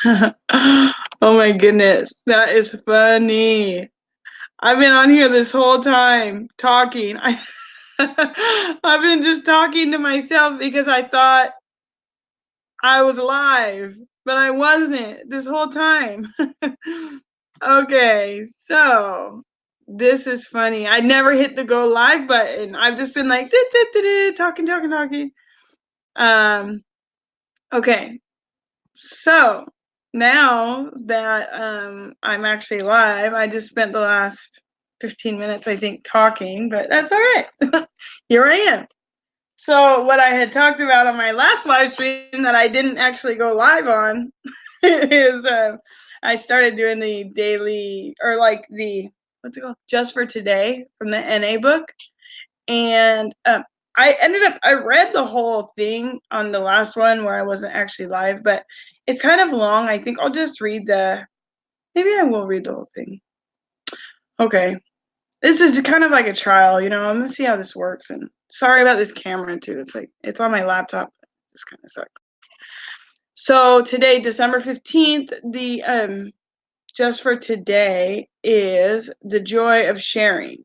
Oh my goodness, that is funny. I've been on here this whole time talking. I've been just talking to myself because I thought I was live, but I wasn't this whole time. Okay, so this is funny. I never hit the go live button. I've just been like talking, talking, talking. Um, okay, so now that I'm actually live, I just spent the last 15 minutes, I think, talking, but that's all right. Here I am. So what I had talked about on my last live stream that I didn't actually go live on is I started doing the daily or like the what's it called, just for today from the NA book, and I read the whole thing on the last one where I wasn't actually live, but it's kind of long. I think I'll just read the maybe I will read the whole thing. Okay, this is kind of like a trial, I'm gonna see how this works. And sorry about this camera too. It's like it's on my laptop. This kind of sucks. So today, December 15th, the just for today is the joy of sharing.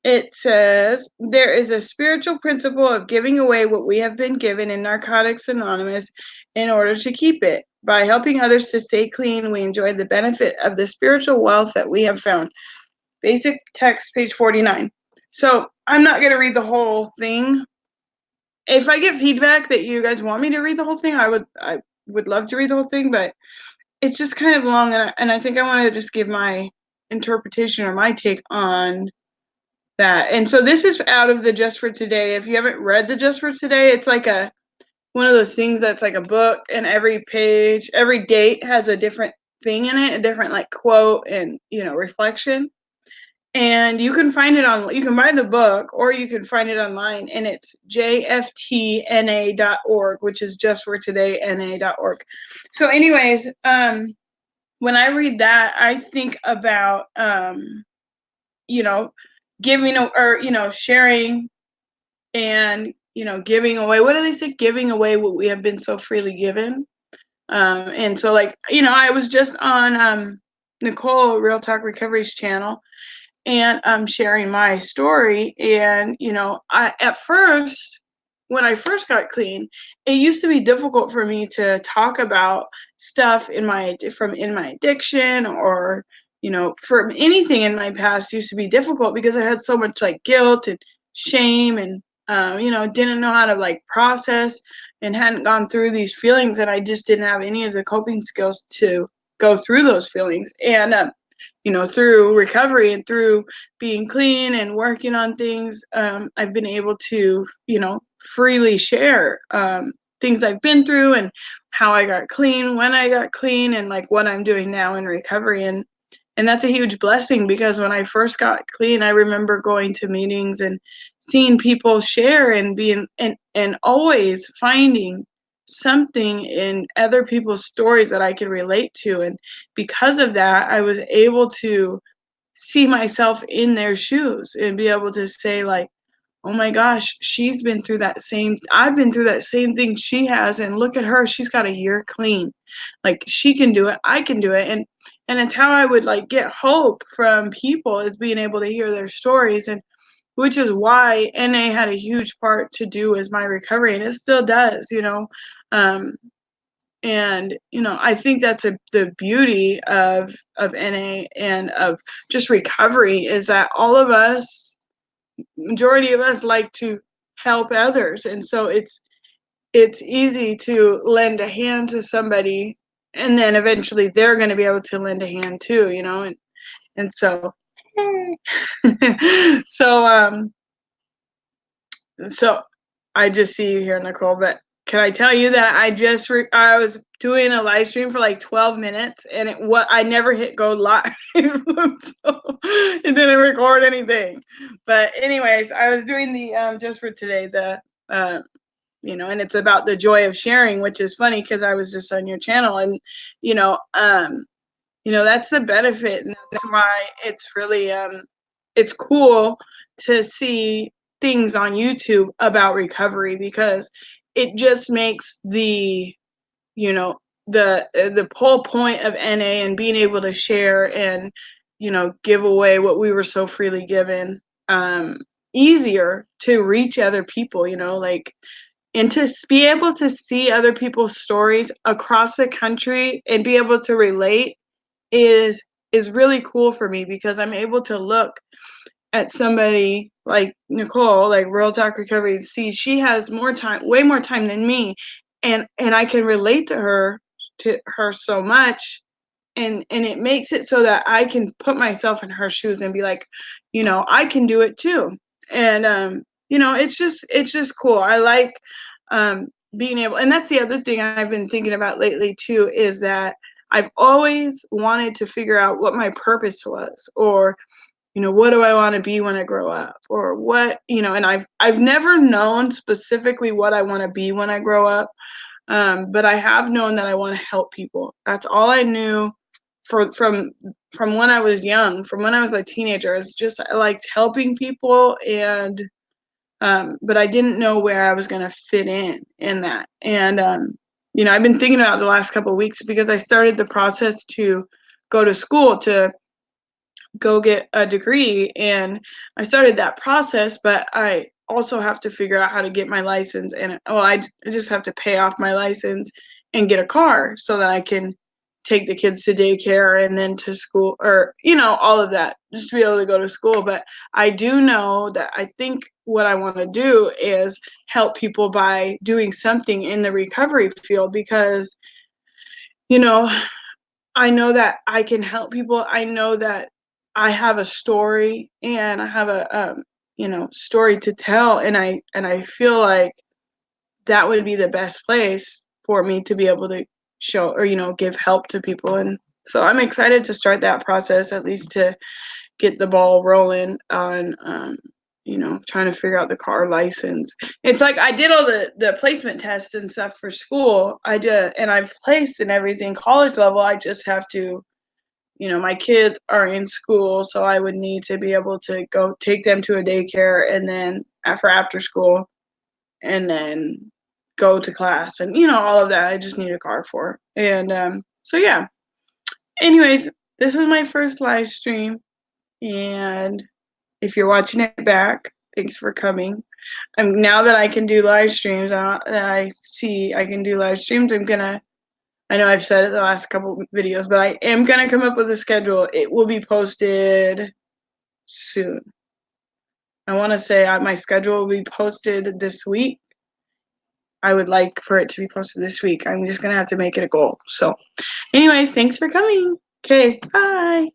It says there is a spiritual principle of giving away what we have been given in Narcotics Anonymous in order to keep it. By helping others to stay clean, we enjoy the benefit of the spiritual wealth that we have found. Basic text, page 49. So I'm not going to read the whole thing. If I get feedback that you guys want me to read the whole thing, I would love to read the whole thing, but it's just kind of long, and I think I want to just give my interpretation or my take on that. And so this is out of the Just for Today. If you haven't read the Just for Today, it's like one of those things that's like a book, and every page, every date has a different thing in it, a different like quote and reflection. And you can find it on, you can buy the book or you can find it online, and it's jftna.org, which is just for today na.org. So anyways, when I read that, I think about you know, giving or sharing and giving away. What do they say? Giving away what we have been so freely given. And so like, I was just on Nicole Real Talk Recovery's channel, and I'm sharing my story. And I at first, when I first got clean, it used to be difficult for me to talk about stuff in my addiction, or from anything in my past used to be difficult because I had so much like guilt and shame, and didn't know how to like process and hadn't gone through these feelings, and I just didn't have any of the coping skills to go through those feelings. And through recovery and through being clean and working on things, I've been able to, freely share things I've been through and how I got clean, when I got clean, and like what I'm doing now in recovery. And that's a huge blessing, because when I first got clean, I remember going to meetings and seeing people share and being and always finding something in other people's stories that I could relate to. And because of that, I was able to see myself in their shoes and be able to say like, oh my gosh, I've been through that same thing she has, and look at her, she's got a year clean. Like, she can do it, I can do it. And it's how I would like get hope from people, is being able to hear their stories. And which is why NA had a huge part to do with my recovery, and it still does. Um, and I think that's the beauty of NA and of just recovery, is that all of us, majority of us, like to help others. And so it's easy to lend a hand to somebody, and then eventually they're going to be able to lend a hand too, and so so so I just see you here, Nicole. But can I tell you that I was doing a live stream for like 12 minutes, and I never hit go live, so it didn't record anything. But anyways, I was doing the just for today, the and it's about the joy of sharing, which is funny because I was just on your channel, and that's the benefit, and that's why it's really it's cool to see things on YouTube about recovery, because it just makes you know the whole point of NA and being able to share and, you know, give away what we were so freely given, easier to reach other people, you know, like, and to be able to see other people's stories across the country and be able to relate is really cool for me, because I'm able to look at somebody like Nicole, like Real Talk Recovery, and see she has more time, way more time than me, and I can relate to her so much, and it makes it so that I can put myself in her shoes and be like, you know, I can do it too. And you know, it's just cool. I like being able, and that's the other thing I've been thinking about lately too, is that I've always wanted to figure out what my purpose was, or, you know, what do I want to be when I grow up, or what, you know, and I've never known specifically what I want to be when I grow up. But I have known that I want to help people. That's all I knew from when I was young, from when I was a teenager. It's just, I liked helping people, and but I didn't know where I was going to fit in that. And you know, I've been thinking about the last couple of weeks, because I started the process to go to school to go get a degree, and I started that process, but I also have to figure out how to get my license, and I just have to pay off my license and get a car so that I can take the kids to daycare and then to school, or, you know, all of that, just to be able to go to school. But I do know that I think what I want to do is help people by doing something in the recovery field, because, you know, I know that I can help people. I know that I have a story, and I have a you know, story to tell, and I feel like that would be the best place for me to be able to show, or, you know, give help to people. And so I'm excited to start that process, at least to get the ball rolling on you know, trying to figure out the car license. It's like I did all the placement tests and stuff for school. I did, and I've placed and everything college level. I just have to, you know, my kids are in school, so I would need to be able to go take them to a daycare, and then after school, and then go to class, and, you know, all of that. I just need a car for. And so yeah. Anyways, this was my first live stream, and if you're watching it back, thanks for coming. Now that I can do live streams, that I see I can do live streams, I know I've said it the last couple videos, but I am gonna come up with a schedule. It will be posted soon. I want to say my schedule will be posted this week. I would like for it to be posted this week. I'm just gonna have to make it a goal. So anyways, thanks for coming. Okay, bye.